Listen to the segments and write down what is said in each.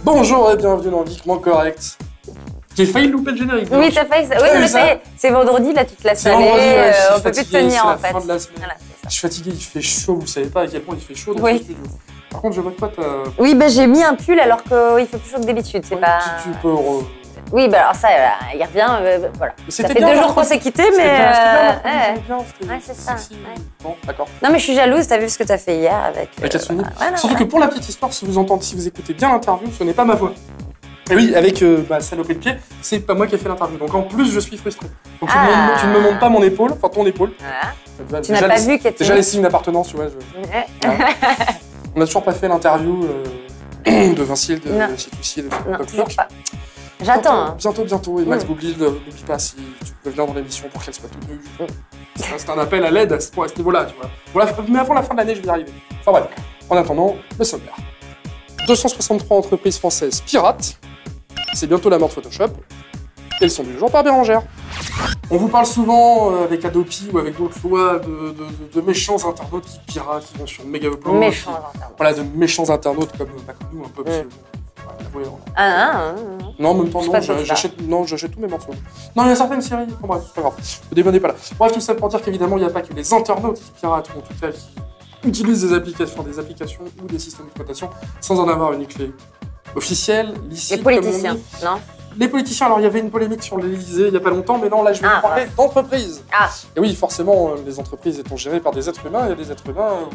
Bonjour et bienvenue dans Geekement Correct. J'ai failli louper le générique. Oui, t'as failli. Oui, mais ça y est, c'est vendredi, là, toute la salle. On peut plus tenir en fait. Fin de la semaine. Voilà, je suis fatigué, il fait chaud, vous savez pas à quel point il fait chaud dans ce studio. Par contre, je vois que toi, t'as. Oui, bah, j'ai mis un pull alors qu'il fait plus chaud que d'habitude. C'est pas. Tu peux. Oui, bah alors ça, il revient. Voilà. Ça fait 2 jours qu'on s'est quittés, mais. Ouais, c'est ça. Bon, d'accord. Non, mais je suis jalouse, t'as vu ce que t'as fait hier avec. Katsuni. Surtout que pour la petite histoire, si vous écoutez bien l'interview, ce n'est pas ma voix. Et oui, avec saloperie de pied, c'est pas moi qui ai fait l'interview. Donc en plus, je suis frustré. Donc tu ne me montres pas mon épaule, enfin ton épaule. Voilà. Tu n'as pas vu qu'elle était. Déjà les signes d'appartenance, tu vois. On n'a toujours pas fait l'interview de Vinci et de Citoussi et de toujours pas. J'attends. Bientôt. Et Max Boublil, n'oublie pas si tu peux venir dans l'émission pour qu'elle soit toute nue. C'est un appel à l'aide à ce niveau-là, tu vois. Mais avant la fin de l'année, je vais y arriver. Enfin bref, en attendant, le sommaire. 263 entreprises françaises pirates. C'est bientôt la mort de Photoshop. Elles sont du jour par Bérangère. On vous parle souvent avec Adopi ou avec d'autres lois de méchants internautes qui piratent, qui vont sur Megaupload. Méchants internautes. Voilà, de méchants internautes comme nous un peu. Non, en même temps, non, j'achète tous mes morceaux. Non, il y a certaines séries, bon, bref, c'est pas grave, le débat n'est pas là. Bref, tout ça pour dire qu'évidemment, il n'y a pas que les internautes qui piratent, ou en tout cas qui utilisent des applications ou des systèmes d'exploitation sans en avoir une clé officielle, licite. Les politiciens, non? Les politiciens, alors il y avait une polémique sur l'Élysée il n'y a pas longtemps, mais non, là je vais vous parler d'entreprises. Et oui, forcément, les entreprises étant gérées par des êtres humains, il y a des êtres humains,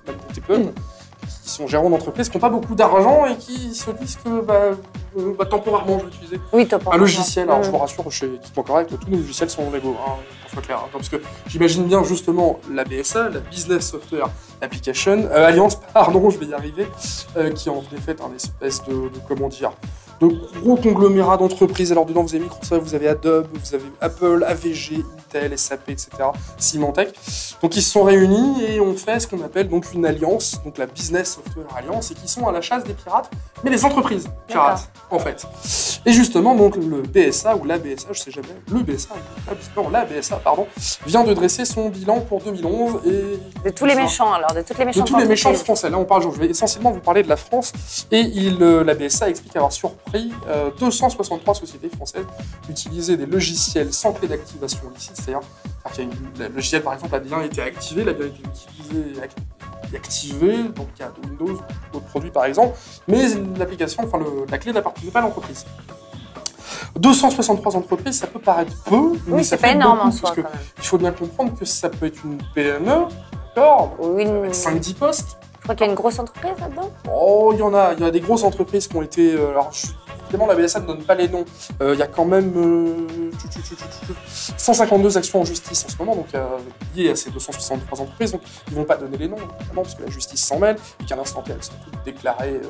même des TPE, qui sont gérants d'entreprises, qui n'ont pas beaucoup d'argent et qui se disent que temporairement, je vais utiliser un logiciel. Alors je vous rassure, chez Geekement Correct, tous nos logiciels sont légaux, pour soit clair. Parce que j'imagine bien justement la BSA, la Business Software Application, Alliance, pardon, je vais y arriver, qui en fait un espèce de de gros conglomérats d'entreprises. Alors dedans, vous avez Microsoft, vous avez Adobe, vous avez Apple, AVG, Intel, SAP, etc., Symantec. Donc ils se sont réunis et ont fait ce qu'on appelle donc une alliance, donc la Business Software Alliance, et qui sont à la chasse des pirates, mais les entreprises pirates, en fait. Et justement, donc le BSA ou la BSA, je sais jamais, le BSA, la BSA, pardon, vient de dresser son bilan pour 2011 et... De tous les méchants, alors, de toutes les méchants. De tous les méchants français. Là, on parle, je vais essentiellement vous parler de la France. Et la BSA explique avoir surpris 263 sociétés françaises utiliser des logiciels sans clé d'activation licite, c'est-à-dire qu'il y a le logiciel, par exemple, a bien été activé, il a bien été utilisé et activé, donc il y a Windows ou d'autres produits, par exemple, mais l'application, la clé n'appartenait pas à l'entreprise. 263 entreprises, ça peut paraître peu, mais ça fait énorme en soi, parce qu'il faut bien comprendre que ça peut être une PME, d'accord, avec 5-10 postes. Je crois qu'il y a une grosse entreprise là-dedans. Oh, il y a des grosses entreprises qui ont été... évidemment, la BSA ne donne pas les noms. Il y a quand même 152 actions en justice en ce moment, donc liées à ces 263 entreprises. Donc, ils ne vont pas donner les noms, évidemment, parce que la justice s'en mêle, et qu'à l'instant T, elles sont toutes déclarées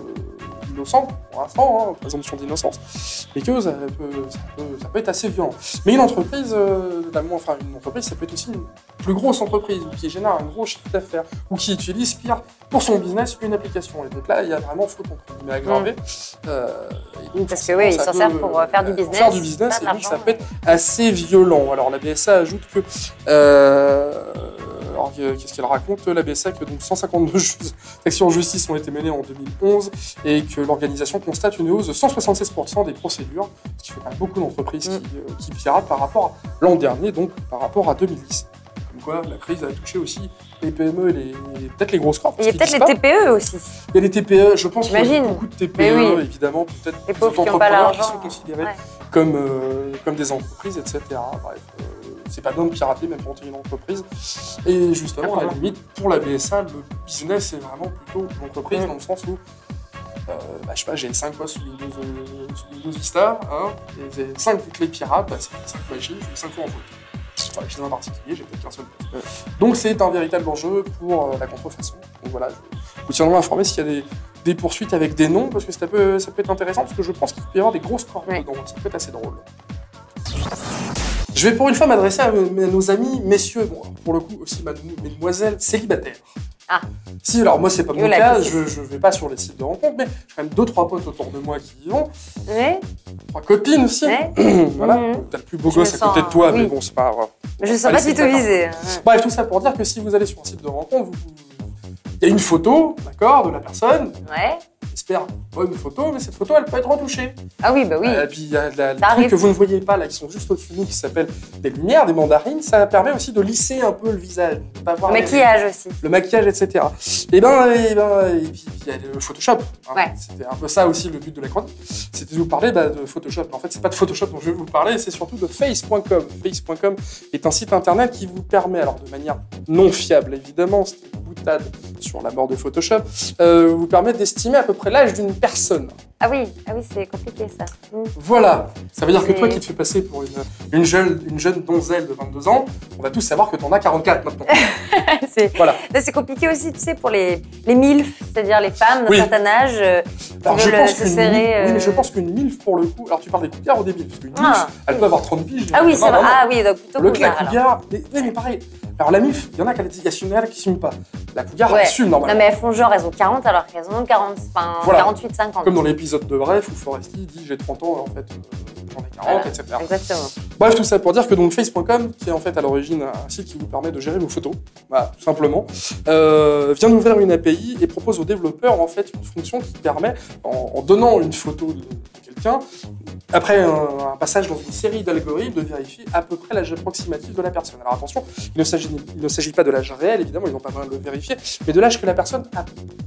innocentes, pour l'instant, présomption d'innocence, et que ça peut être assez violent. Mais une entreprise, ça peut être aussi une plus grosse entreprise, qui génère un gros chiffre d'affaires, ou qui utilise, pire, pour son business, une application. Et donc là, il y a vraiment faute entre guillemets aggravée. Parce que oui, ils s'en servent pour faire du business. Faire du business, et donc ça peut être assez violent. Alors la BSA ajoute que... qu'est-ce qu'elle raconte? La BSA que donc 152 actions en justice ont été menées en 2011 et que l'organisation constate une hausse de 176% des procédures, ce qui fait quand même beaucoup d'entreprises qui piratent par rapport à l'an dernier, donc par rapport à 2010. Comme quoi, la crise a touché aussi les PME et peut-être les grosses corps. Il y a peut-être les TPE aussi. Il y a les TPE, je pense qu'il y a beaucoup de TPE, évidemment, peut-être des entrepreneurs qui sont considérés comme des entreprises, etc. Bref, c'est pas bien de pirater, même quand tu es une entreprise. Et justement, à la limite, pour la BSA, le business, c'est vraiment plutôt l'entreprise, dans le sens où, je sais pas, j'ai 5 postes sous Windows Vista, et j'ai 5 clés pirates, c'est 5 machines, je fais 5 fois en faute. Enfin, chez un particulier, j'ai peut-être qu'un seul poste. Donc c'est un véritable enjeu pour la contrefaçon. Donc voilà, je vous tiendrai informé s'il y a des poursuites avec des noms, parce que ça peut être intéressant, parce que je pense qu'il peut y avoir des grosses corps dedans, ça peut être assez drôle. Je vais pour une fois m'adresser à nos amis messieurs, bon, pour le coup aussi mesdemoiselles célibataires. Si, alors moi c'est pas mon cas, je vais pas sur les sites de rencontres, mais j'ai quand même 2-3 potes autour de moi qui y vont. 3 copines aussi. Voilà, t'as le plus beau gosse à côté de toi, mais bon, c'est pas grave. Je ne sais pas si te viser. Bref, tout ça pour dire que si vous allez sur un site de rencontre, il y a une photo, d'accord, de la personne. super bonne photo, mais cette photo, elle peut être retouchée. Ah oui, bah oui. Et puis il y a des trucs que vous ne voyez pas, là, qui sont juste au-dessus de nous, qui s'appellent des lumières, des mandarines. Ça permet aussi de lisser un peu le visage. De pas voir le maquillage aussi. Le maquillage, etc. Et puis il y a le Photoshop. Hein. Ouais. C'était un peu ça aussi le but de la chronique. C'était de vous parler de Photoshop. En fait, c'est pas de Photoshop dont je vais vous parler, c'est surtout de Face.com. Face.com est un site internet qui vous permet, alors de manière non fiable évidemment, c'est une boutade sur la mort de Photoshop, vous permet d'estimer à peu près l'âge d'une personne. Ah oui, c'est compliqué ça. Voilà, ça veut dire que toi qui te fais passer pour une jeune donzelle de 22 ans, on va tous savoir que t'en as 44 maintenant. Voilà. C'est compliqué aussi, tu sais, pour les MILF, c'est-à-dire les femmes d'un certain âge qui veulent se serrer. Oui, mais je pense qu'une MILF pour le coup, alors tu parles des cougars ou des MILF, parce qu'une MILF, elle peut avoir 30 piges. Ah oui, c'est vrai. Ah oui, donc plutôt cougar. Mais pareil. Alors la MILF, il y en a qui n'assument pas. La cougar, elle assume normalement. Non mais elles font genre, elles ont 40 alors qu'elles en ont 48, 50. Comme dans l'épisode de Bref où Foresti dit j'ai 30 ans, en fait j'en ai 40, etc. Exactement. Bref, tout ça pour dire que donc Face.com, qui est en fait à l'origine un site qui vous permet de gérer vos photos, voilà, tout simplement, vient d'ouvrir une API et propose aux développeurs en fait une fonction qui permet, en donnant une photo de quelqu'un, après un passage dans une série d'algorithmes, de vérifier à peu près l'âge approximatif de la personne. Alors attention, il ne s'agit pas de l'âge réel, évidemment, ils n'ont pas besoin de le vérifier, mais de l'âge que la personne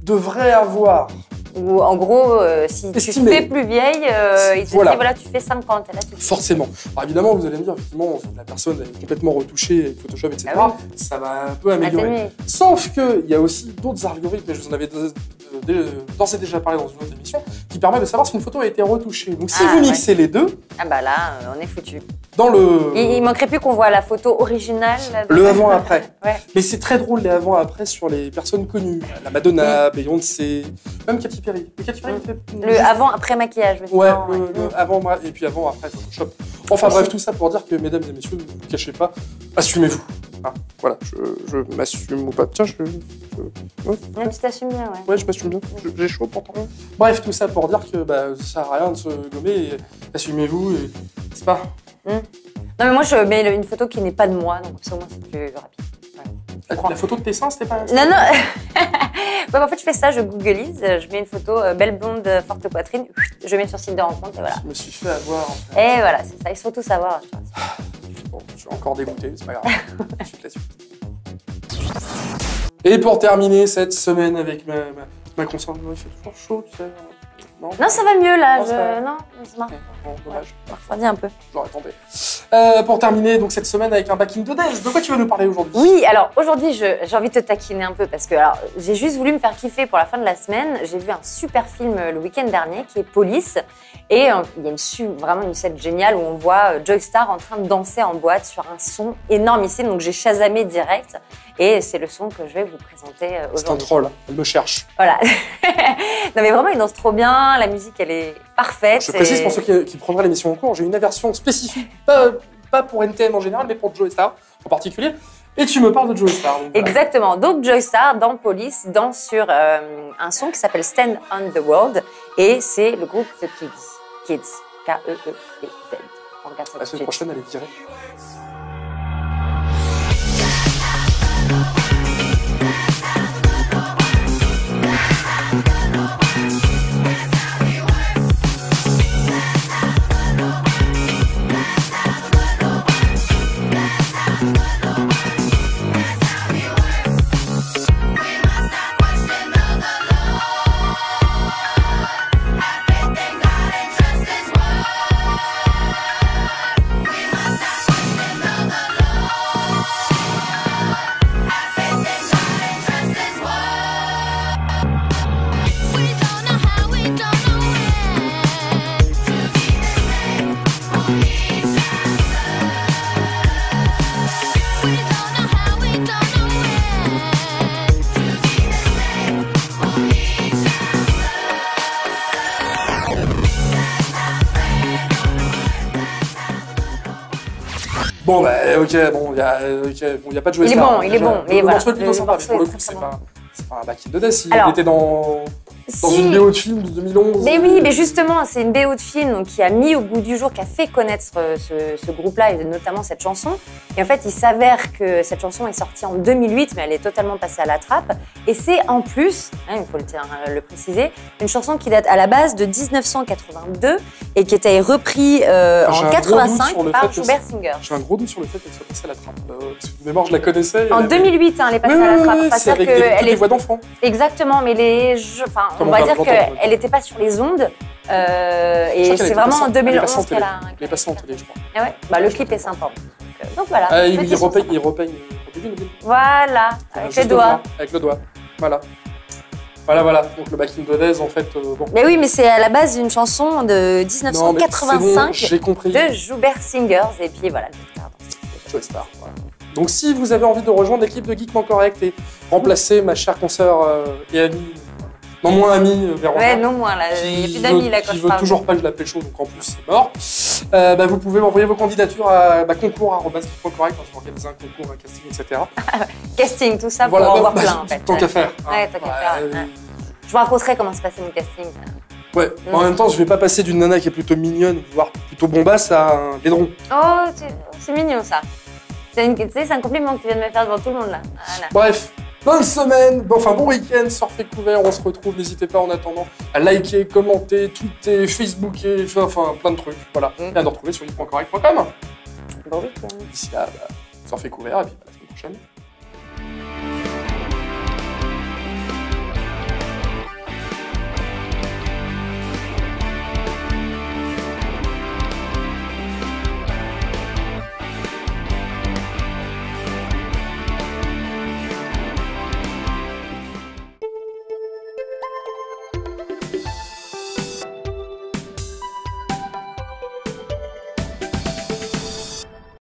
devrait avoir. Ou en gros, si tu fais plus vieille, il te dit voilà, tu fais 50. Et là, forcément. Alors évidemment, vous allez me dire, effectivement, si la personne est complètement retouchée avec Photoshop, etc., ça va un peu améliorer. Sauf qu'il y a aussi d'autres algorithmes, et je vous en avais d'ores et déjà parlé dans une autre émission, qui permettent de savoir si une photo a été retouchée. Donc si vous mixez les deux... Ah bah là, on est foutu. Il manquerait plus qu'on voit la photo originale. Le avant-après. Mais c'est très drôle les avant-après sur les personnes connues. La Madonna, Beyoncé, même Katy Perry. Le avant-après maquillage. Ouais, le avant et puis avant-après Photoshop. Enfin bref, tout ça pour dire que, mesdames et messieurs, ne vous cachez pas, assumez-vous. Hein, voilà, je m'assume ou pas. Tiens, tu t'assumes bien, ouais. Ouais, je m'assume bien. J'ai chaud pourtant. Bref, tout ça pour dire que ça sert à rien de se gommer et assumez-vous et c'est pas. Non mais moi je mets une photo qui n'est pas de moi, donc ça au moins c'est plus rapide. La photo de tes seins, c'était pas... Non. En fait je fais ça, je googleise, je mets une photo belle blonde, forte poitrine, je mets sur site de rencontre et voilà. Je me suis fait avoir. En fait. Et voilà, c'est ça, il faut tout savoir. Bon, je suis encore dégoûté, c'est pas grave. Et pour terminer cette semaine avec ma conscience, il fait toujours chaud, tu sais. Non, ça va mieux là. Non, ça marche. Bon, dommage. On va refroidir un peu. J'aurais tenté. Pour terminer donc cette semaine avec un back in the days, de quoi tu vas nous parler aujourd'hui? Oui, alors aujourd'hui j'ai envie de te taquiner un peu parce que j'ai juste voulu me faire kiffer pour la fin de la semaine. J'ai vu un super film le week-end dernier qui est Police et il y a vraiment une scène géniale où on voit Joy Star en train de danser en boîte sur un son énormissime. Donc j'ai chasamé direct et c'est le son que je vais vous présenter aujourd'hui. C'est un troll, elle me cherche. Voilà. Non mais vraiment il danse trop bien, la musique elle est parfaite. Je précise pour ceux qui prendraient l'émission en cours, j'ai une version spécifique, pas pour NTM en général, mais pour Joey Star en particulier. Et tu me parles de Joey Star. Donc, exactement. Donc Joey Star dans Police danse sur un son qui s'appelle Stand on the World et c'est le groupe The Kids. K-E-E-P-Z. On regarde ça. La semaine prochaine, elle est tirée. Bon, bah, ok, bon, y a pas de Joey Star. Il est bon. Le morceau est plutôt sympa, mais pour le coup, c'est pas un back in the days. Il était dans Dans une BO de film de 2011. Mais oui, mais justement, c'est une BO de film donc, qui a mis au goût du jour, qui a fait connaître ce groupe-là, et notamment cette chanson. Et en fait, il s'avère que cette chanson est sortie en 2008, mais elle est totalement passée à la trappe. Et c'est en plus, hein, il faut le préciser, une chanson qui date à la base de 1982 et qui était reprise en 85 par Schubert Singer. J'ai un gros doute sur le fait qu'elle soit passée à la trappe. De mémoire, je la connaissais. En 2008, hein, elle est passée à la trappe. Oui, c'est avec des voix d'enfants. Exactement, mais on va dire qu'elle n'était pas sur les ondes. Et c'est vraiment en 2011 qu'elle a... Elle est passée en télé, je crois. Ah ouais, bah, le clip est sympa. Donc voilà. Ah, il repeigne. Voilà, avec les doigts. Avec le doigt, voilà. Voilà. Donc le Back in the Days, en fait, bon. Mais oui, mais c'est à la base d'une chanson de 1985 de Schubert Singers. Et puis voilà, Joe Star, voilà. Donc si vous avez envie de rejoindre l'équipe de Geekement Correct et remplacer ma chère consoeur et amie, non moins amie, Véronique. Ouais, non moins, là, il n'y a plus d'amis là quand je parle. Qui veut toujours pas que je l'appelle chaud, donc en plus c'est mort. Vous pouvez m'envoyer vos candidatures à concours@geekmentcorrect, je vais organiser un concours, un casting, etc. Casting, tout ça, pour en voir plein en fait. Tant qu'à faire. Ouais, tant qu'à faire. Je vous raconterai comment se passait mon casting. Ouais, en même temps, je vais pas passer d'une nana qui est plutôt mignonne, voire plutôt bombasse, à un laidron. Oh, c'est mignon ça. C'est un compliment que tu viens de me faire devant tout le monde là. Voilà. Bref, bonne semaine, bon week-end, surfez couvert, on se retrouve. N'hésitez pas en attendant à liker, commenter, tweeter, facebooker, enfin plein de trucs. Voilà, et à nous retrouver sur geekmentcorrect.com. Bon week-end. D'ici là, surfez couvert et puis à la semaine prochaine.